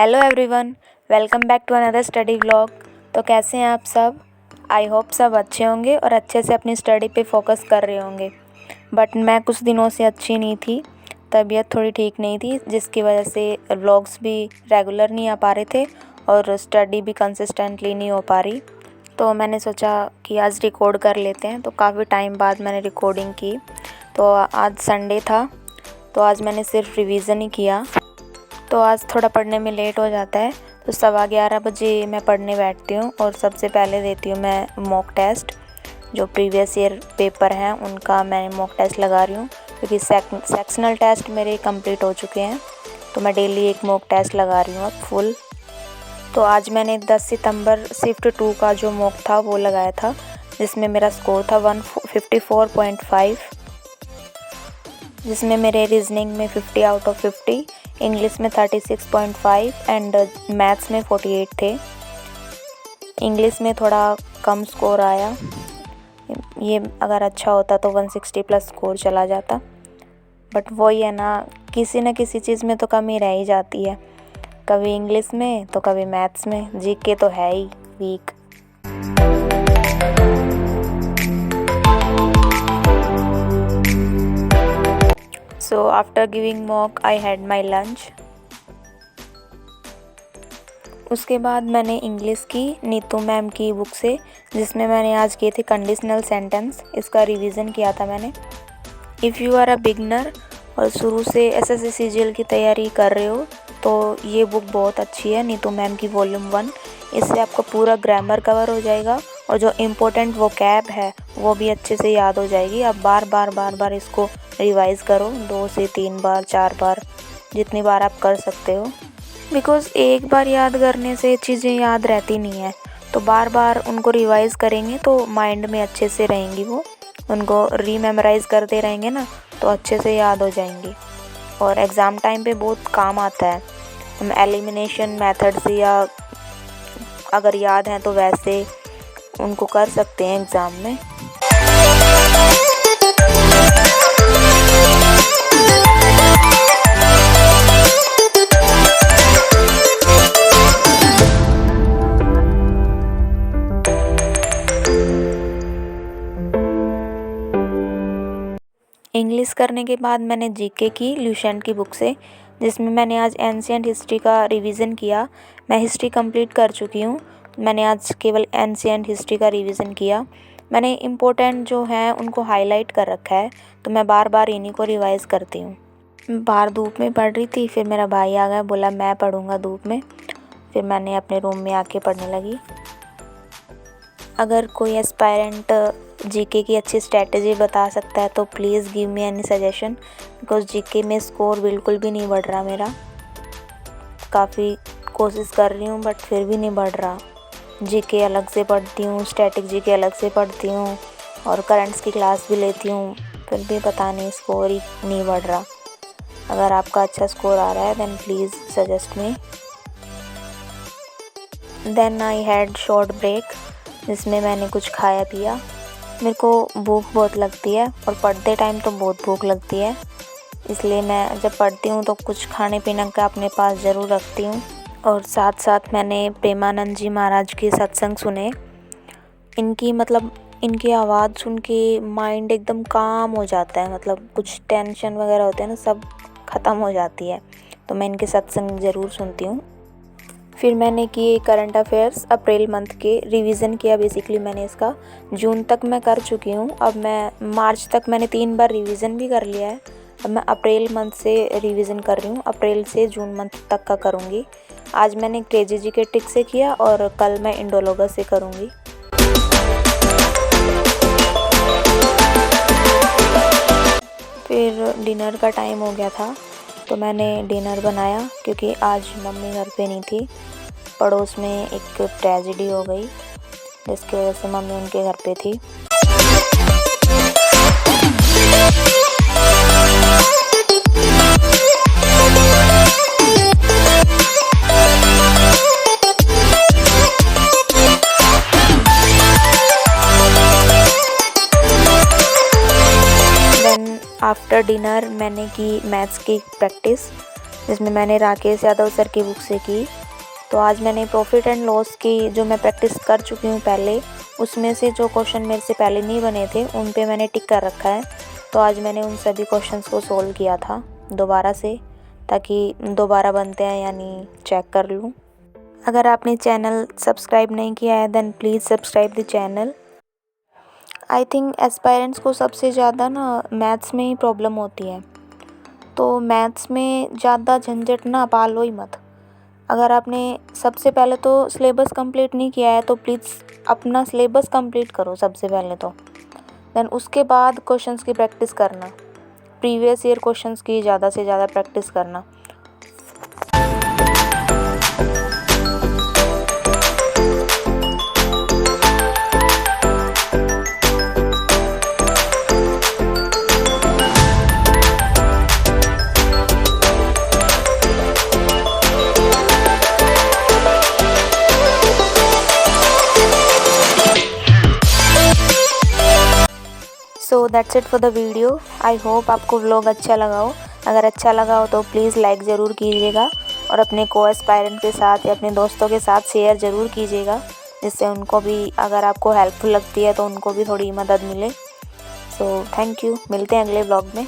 Hello everyone, welcome back to another study vlog. तो कैसे हैं आप सब? आई होप सब अच्छे होंगे और अच्छे से अपनी स्टडी पे फोकस कर रहे होंगे। बट मैं कुछ दिनों से अच्छी नहीं थी, तबीयत थोड़ी ठीक नहीं थी, जिसकी वजह से व्लॉग्स भी रेगुलर नहीं आ पा रहे थे और स्टडी भी कंसिस्टेंटली नहीं हो पा रही। तो मैंने सोचा कि आज रिकॉर्ड कर लेते हैं। तो काफ़ी टाइम बाद मैंने रिकॉर्डिंग की। तो आज संडे था, तो आज मैंने सिर्फ रिवीज़न ही किया। तो आज थोड़ा पढ़ने में लेट हो जाता है, तो 11:15 बजे मैं पढ़ने बैठती हूँ और सबसे पहले देती हूँ मैं मॉक टेस्ट। जो प्रीवियस ईयर पेपर हैं उनका मैं मॉक टेस्ट लगा रही हूँ, क्योंकि सेक्शनल टेस्ट मेरे कंप्लीट हो चुके हैं। तो मैं डेली एक मॉक टेस्ट लगा रही हूँ अब फुल। तो आज मैंने 10 सितंबर शिफ्ट 2 का जो मॉक था वो लगाया था, जिसमें मेरा स्कोर था 154.5, जिसमें मेरे रीजनिंग में 50 आउट ऑफ 50, इंग्लिश में 36.5 एंड मैथ्स में 48 थे। इंग्लिश में थोड़ा कम स्कोर आया, ये अगर अच्छा होता तो 160 प्लस स्कोर चला जाता। बट वही है ना, किसी न किसी चीज़ में तो कमी रह ही जाती है, कभी इंग्लिश में तो कभी मैथ्स में। जीके तो है ही week. So after giving mock I had my lunch। उसके बाद मैंने इंग्लिश की नीतू मैम की बुक से, जिसमें मैंने आज किए थे कंडीशनल सेंटेंस, इसका रिवीजन किया था मैंने। If you are a beginner और शुरू से एसएससी सीजीएल की तैयारी कर रहे हो तो ये बुक बहुत अच्छी है, नीतू मैम की वॉल्यूम 1। इससे आपका पूरा ग्रामर कवर हो जाएगा और जो इम्पोर्टेंट वोकैब है वो भी अच्छे से याद हो जाएगी। आप बार बार इसको रिवाइज़ करो, 2 से 3 बार 4 बार, जितनी बार आप कर सकते हो। बिकॉज़ एक बार याद करने से चीज़ें याद रहती नहीं है, तो बार बार उनको रिवाइज़ करेंगे तो माइंड में अच्छे से रहेंगी वो। उनको रीमेमोराइज़ करते रहेंगे ना तो अच्छे से याद हो जाएंगी और एग्ज़ाम टाइम पे बहुत काम आता है। हम एलिमिनेशन मेथड से या अगर याद हैं तो वैसे उनको कर सकते हैं एग्ज़ाम में। इंग्लिश करने के बाद मैंने जीके की ल्यूसेंट की बुक से, जिसमें मैंने आज एंशिएंट हिस्ट्री का रिवीजन किया। मैं हिस्ट्री कंप्लीट कर चुकी हूँ, मैंने आज केवल एंशिएंट हिस्ट्री का रिवीजन किया। मैंने इम्पोर्टेंट जो हैं उनको हाईलाइट कर रखा है, तो मैं बार बार इन्हीं को रिवाइज़ करती हूँ। बाहर धूप में पढ़ रही थी, फिर मेरा भाई आ गया, बोला मैं पढ़ूँगा धूप में, फिर मैंने अपने रूम में आके पढ़ने लगी। अगर कोई एस्पायरेंट जीके की अच्छी स्ट्रैटेजी बता सकता है तो please give me any suggestion, because GK में स्कोर बिल्कुल भी नहीं बढ़ रहा मेरा। काफ़ी कोशिश कर रही हूँ बट फिर भी नहीं बढ़ रहा। जीके अलग से पढ़ती हूँ, स्टैटिक जीके अलग से पढ़ती हूँ और करंट्स की क्लास भी लेती हूँ, फिर भी पता नहीं स्कोर ही नहीं बढ़ रहा। अगर आपका अच्छा स्कोर आ रहा है then please suggest me. Then I had short break, जिसमें मैंने कुछ खाया पिया। मेरे को भूख बहुत लगती है और पढ़ते टाइम तो बहुत भूख लगती है, इसलिए मैं जब पढ़ती हूँ तो कुछ खाने पीने का अपने पास ज़रूर रखती हूँ। और साथ साथ मैंने प्रेमानंद जी महाराज के सत्संग सुने। इनकी आवाज़ सुन के माइंड एकदम काम हो जाता है, मतलब कुछ टेंशन वगैरह होते हैं ना, सब ख़त्म हो जाती है। तो मैं इनके सत्संग ज़रूर सुनती हूँ। फिर मैंने किए करंट अफेयर्स अप्रैल मंथ के, रिवीजन किया बेसिकली मैंने इसका। जून तक मैं कर चुकी हूँ, अब मैं मार्च तक मैंने 3 बार रिवीजन भी कर लिया है। अब मैं अप्रैल मंथ से रिवीजन कर रही हूँ, अप्रैल से जून मंथ तक का करूँगी। आज मैंने क्रेजी जी के टिक से किया और कल मैं इंडोलोगस से करूँगी। फिर डिनर का टाइम हो गया था, तो मैंने डिनर बनाया, क्योंकि आज मम्मी घर पे नहीं थी। पड़ोस में एक ट्रेजेडी हो गई, जिसकी वजह से मम्मी उनके घर पे थी। देन आफ्टर डिनर मैंने की मैथ्स की प्रैक्टिस, जिसमें मैंने राकेश यादव सर की बुक से की। तो आज मैंने प्रॉफिट एंड लॉस की जो मैं प्रैक्टिस कर चुकी हूँ पहले, उसमें से जो क्वेश्चन मेरे से पहले नहीं बने थे उन पे मैंने टिक कर रखा है। तो आज मैंने उन सभी क्वेश्चंस को सॉल्व किया था दोबारा से, ताकि दोबारा बनते हैं यानी चेक कर लूँ। अगर आपने चैनल सब्सक्राइब नहीं किया है then please subscribe the channel. I think aspirants को सबसे ज़्यादा ना मैथ्स में ही प्रॉब्लम होती है, तो मैथ्स में ज़्यादा झंझट ना पालो ही मत। अगर आपने सबसे पहले तो सिलेबस कंप्लीट नहीं किया है तो प्लीज़ अपना सिलेबस कंप्लीट करो सबसे पहले तो, देन उसके बाद क्वेश्चंस की प्रैक्टिस करना, प्रीवियस ईयर क्वेश्चंस की ज़्यादा से ज़्यादा प्रैक्टिस करना। So that's it for the video. I hope आपको व्लॉग अच्छा लगा हो। अगर अच्छा लगा हो तो प्लीज़ लाइक ज़रूर कीजिएगा और अपने को एस्पायरेंट के साथ या अपने दोस्तों के साथ शेयर ज़रूर कीजिएगा, जिससे उनको भी, अगर आपको हेल्पफुल लगती है तो उनको भी थोड़ी मदद मिले। सो थैंक यू, मिलते हैं अगले व्लॉग में।